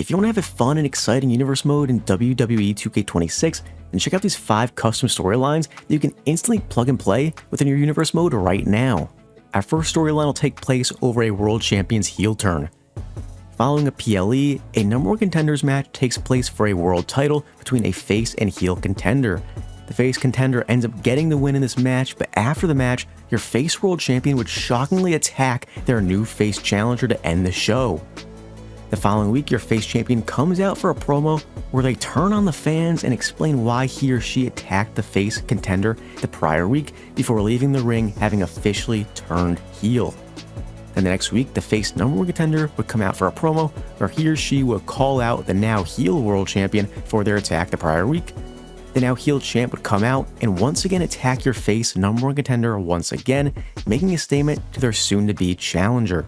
If you want to have a fun and exciting universe mode in WWE 2K26, then check out these 5 custom storylines that you can instantly plug and play within your universe mode right now. Our first storyline will take place over a World Champion's heel turn. Following a PLE, a number 1 contenders match takes place for a world title between a face and heel contender. The face contender ends up getting the win in this match, but after the match, your face world champion would shockingly attack their new face challenger to end the show. The following week, your face champion comes out for a promo where they turn on the fans and explain why he or she attacked the face contender the prior week before leaving the ring having officially turned heel. Then the next week, the face number 1 contender would come out for a promo where he or she would call out the now heel world champion for their attack the prior week. The now heel champ would come out and once again attack your face number 1 contender once again, making a statement to their soon-to-be challenger.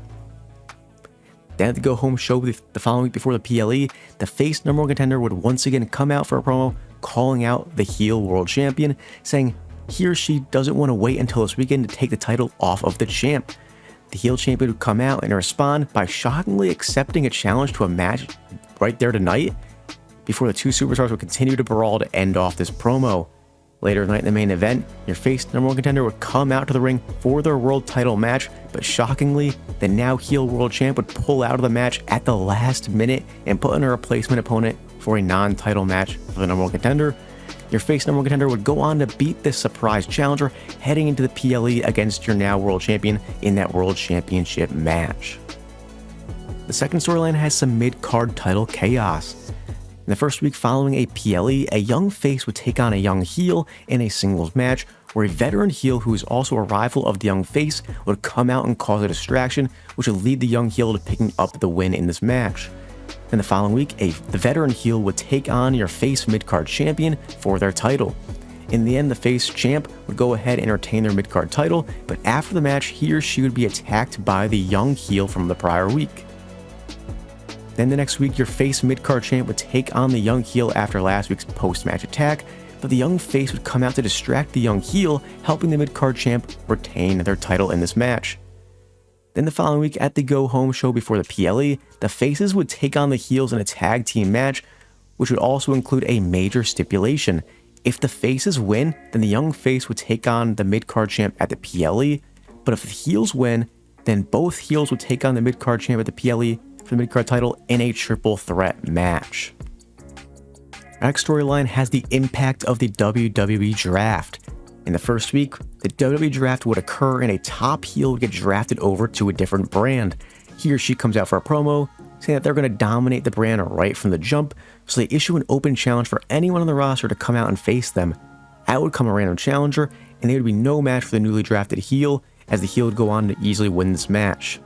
Then at the go-home show the following week before the PLE, the face number 1 contender would once again come out for a promo calling out the heel world champion, saying he or she doesn't want to wait until this weekend to take the title off of the champ. The heel champion would come out and respond by shockingly accepting a challenge to a match right there tonight, before the 2 superstars would continue to brawl to end off this promo. Later tonight in the main event, your face number 1 contender would come out to the ring for their world title match, but shockingly, the now heel world champ would pull out of the match at the last minute and put in a replacement opponent for a non-title match for the number 1 contender. Your face number 1 contender would go on to beat this surprise challenger heading into the PLE against your now world champion in that world championship match. The second storyline has some mid-card title chaos. In the first week following a PLE, a young face would take on a young heel in a singles match where a veteran heel who is also a rival of the young face would come out and cause a distraction, which would lead the young heel to picking up the win in this match. Then the following week, the veteran heel would take on your face mid-card champion for their title. In the end, the face champ would go ahead and retain their mid-card title, but after the match, he or she would be attacked by the young heel from the prior week. Then the next week, your face mid-card champ would take on the young heel after last week's post-match attack, but the young face would come out to distract the young heel, helping the mid-card champ retain their title in this match. Then the following week at the go-home show before the PLE, the faces would take on the heels in a tag team match, which would also include a major stipulation. If the faces win, then the young face would take on the mid-card champ at the PLE, but if the heels win, then both heels would take on the mid-card champ at the PLE for the mid-card title in a triple threat match. Our next storyline has the impact of the WWE Draft. In the first week, the WWE Draft would occur and a top heel would get drafted over to a different brand. He or she comes out for a promo, saying that they're going to dominate the brand right from the jump, so they issue an open challenge for anyone on the roster to come out and face them. Out would come a random challenger, and there would be no match for the newly drafted heel, as the heel would go on to easily win this match.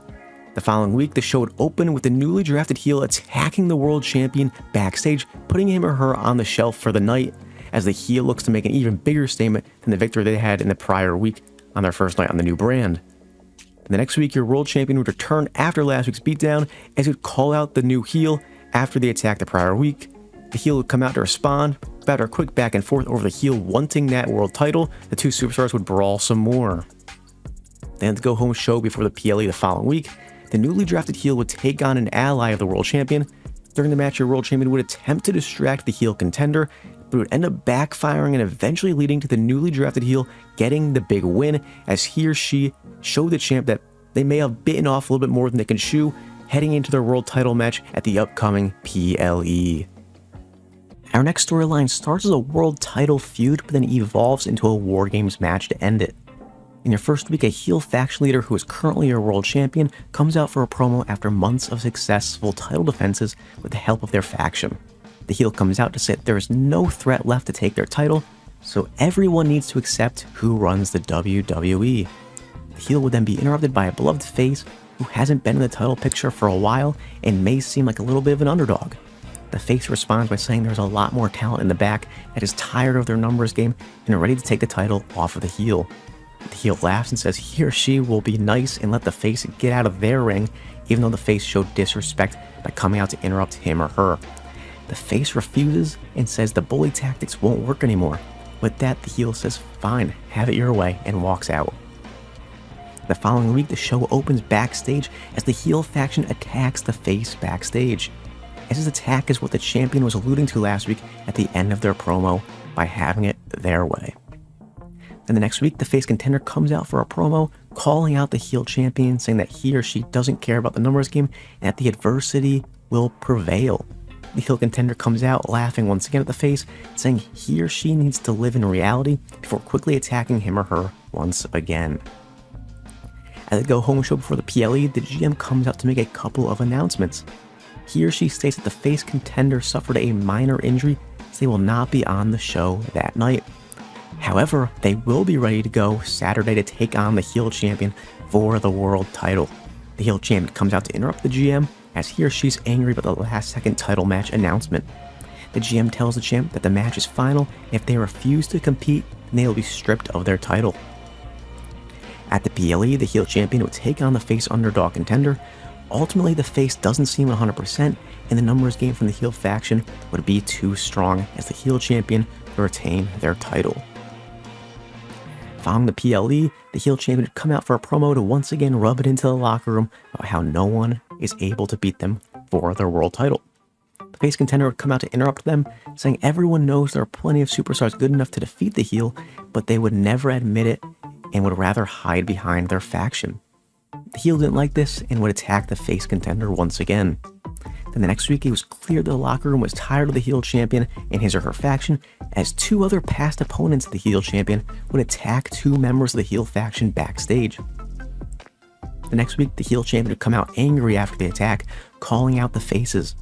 The following week, the show would open with the newly drafted heel attacking the world champion backstage, putting him or her on the shelf for the night, as the heel looks to make an even bigger statement than the victory they had in the prior week on their first night on the new brand. The next week, your world champion would return after last week's beatdown, as he would call out the new heel after they attacked the prior week. The heel would come out to respond, but after a quick back and forth over the heel wanting that world title, the 2 superstars would brawl some more. Then at the go-home show before the PLE the following week, the newly drafted heel would take on an ally of the world champion. During the match, your world champion would attempt to distract the heel contender, but it would end up backfiring and eventually leading to the newly drafted heel getting the big win, as he or she showed the champ that they may have bitten off a little bit more than they can chew, heading into their world title match at the upcoming PLE. Our next storyline starts as a world title feud, but then evolves into a WarGames match to end it. In your first week, a heel faction leader who is currently your world champion comes out for a promo after months of successful title defenses with the help of their faction. The heel comes out to say that there is no threat left to take their title, so everyone needs to accept who runs the WWE. The heel would then be interrupted by a beloved face who hasn't been in the title picture for a while and may seem like a little bit of an underdog. The face responds by saying there's a lot more talent in the back that is tired of their numbers game and are ready to take the title off of the heel. The heel laughs and says he or she will be nice and let the face get out of their ring, even though the face showed disrespect by coming out to interrupt him or her. The face refuses and says the bully tactics won't work anymore. With that, the heel says, "Fine, have it your way," and walks out. The following week, the show opens backstage as the heel faction attacks the face backstage. as his attack is what the champion was alluding to last week at the end of their promo by having it their way. Then the next week, the face contender comes out for a promo calling out the heel champion, saying that he or she doesn't care about the numbers game and that the adversity will prevail. The heel contender comes out laughing once again at the face, saying he or she needs to live in reality before quickly attacking him or her once again. At the go-home show before the PLE, the GM comes out to make a couple of announcements. He or she states that the face contender suffered a minor injury, so they will not be on the show that night. However, they will be ready to go Saturday to take on the heel champion for the world title. The heel champion comes out to interrupt the GM as he or she's angry about the last-second title match announcement. The GM tells the champ that the match is final, and if they refuse to compete, then they will be stripped of their title. At the PLE, the heel champion would take on the face underdog contender. Ultimately, the face doesn't seem 100%, and the numbers game from the heel faction would be too strong as the heel champion would retain their title. Following the PLE, the heel champion would come out for a promo to once again rub it into the locker room about how no one is able to beat them for their world title. The face contender would come out to interrupt them, saying everyone knows there are plenty of superstars good enough to defeat the heel, but they would never admit it and would rather hide behind their faction. The heel didn't like this and would attack the face contender once again. Then the next week, it was clear the locker room was tired of the heel champion and his or her faction, as two other past opponents of the heel champion would attack two members of the heel faction backstage. The next week, the heel champion would come out angry after the attack, calling out the faces.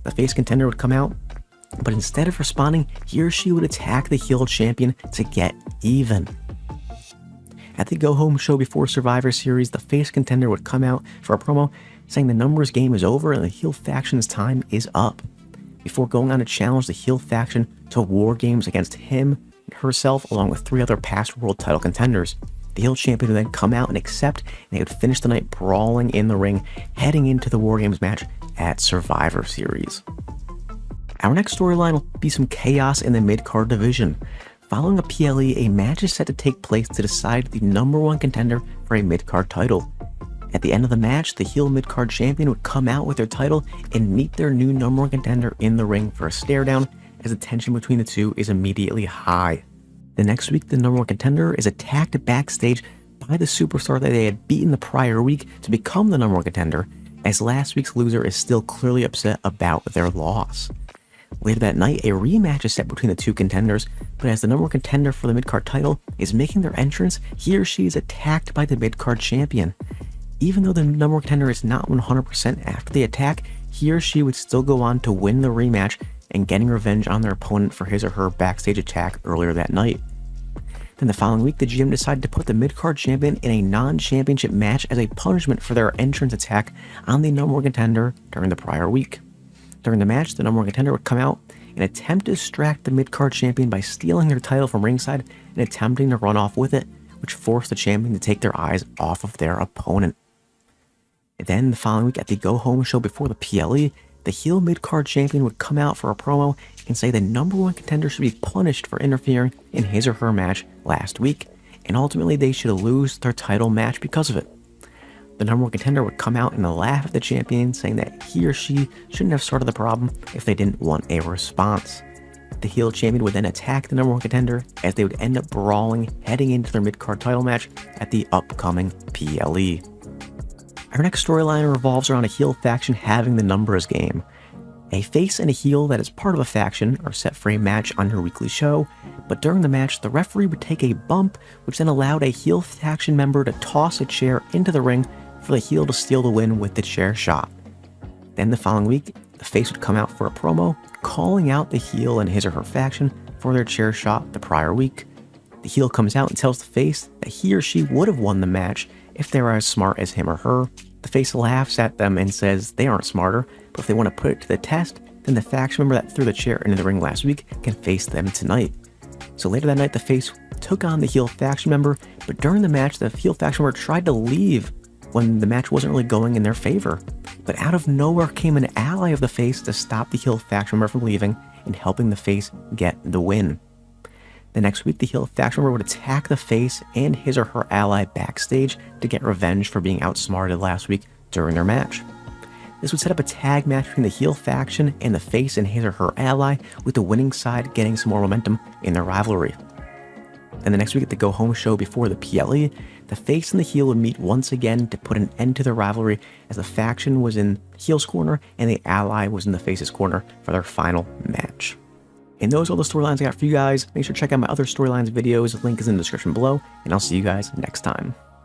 The face contender would come out, but instead of responding, he or she would attack the heel champion to get even. At the go-home show before Survivor Series, the face contender would come out for a promo saying the numbers game is over and the heel faction's time is up, before going on to challenge the heel faction to WarGames against him and herself along with three other past world title contenders. The heel champion would then come out and accept, and they would finish the night brawling in the ring, heading into the WarGames match at Survivor Series. Our next storyline will be some chaos in the mid-card division. Following a PLE, a match is set to take place to decide the number one contender for a mid-card title. At the end of the match, the heel mid-card champion would come out with their title and meet their new number one contender in the ring for a stare-down, as the tension between the two is immediately high. The next week, the number one contender is attacked backstage by the superstar that they had beaten the prior week to become the number one contender, as last week's loser is still clearly upset about their loss. Later that night, a rematch is set between the two contenders, but as the number one contender for the mid-card title is making their entrance, he or she is attacked by the mid-card champion. Even though the number one contender is not 100% after the attack, he or she would still go on to win the rematch and getting revenge on their opponent for his or her backstage attack earlier that night. Then the following week, the GM decided to put the mid-card champion in a non-championship match as a punishment for their entrance attack on the number one contender during the prior week. During the match, the number one contender would come out and attempt to distract the mid-card champion by stealing their title from ringside and attempting to run off with it, which forced the champion to take their eyes off of their opponent. And then the following week at the go-home show before the PLE, the heel mid-card champion would come out for a promo and say the number one contender should be punished for interfering in his or her match last week, and ultimately they should lose their title match because of it. The number one contender would come out and laugh at the champion, saying that he or she shouldn't have started the problem if they didn't want a response. The heel champion would then attack the number one contender as they would end up brawling heading into their mid-card title match at the upcoming PLE. Our next storyline revolves around a heel faction having the numbers game. A face and a heel that is part of a faction are set for a match on your weekly show, but during the match, the referee would take a bump, which then allowed a heel faction member to toss a chair into the ring for the heel to steal the win with the chair shot. Then the following week, the face would come out for a promo, calling out the heel and his or her faction for their chair shot the prior week. The heel comes out and tells the face that he or she would have won the match if they were as smart as him or her. The face laughs at them and says they aren't smarter, but if they want to put it to the test, then the faction member that threw the chair into the ring last week can face them tonight. So later that night, the face took on the heel faction member, but during the match, the heel faction member tried to leave when the match wasn't really going in their favor. But out of nowhere came an ally of the face to stop the heel faction member from leaving and helping the face get the win. The next week, the heel faction member would attack the face and his or her ally backstage to get revenge for being outsmarted last week during their match. This would set up a tag match between the heel faction and the face and his or her ally, with the winning side getting some more momentum in their rivalry. And the next week at the Go Home show before the PLE, the face and the heel would meet once again to put an end to their rivalry, as the faction was in heel's corner and the ally was in the face's corner for their final match. And those are all the storylines I got for you guys. Make sure to check out my other storylines videos. The link is in the description below, and I'll see you guys next time.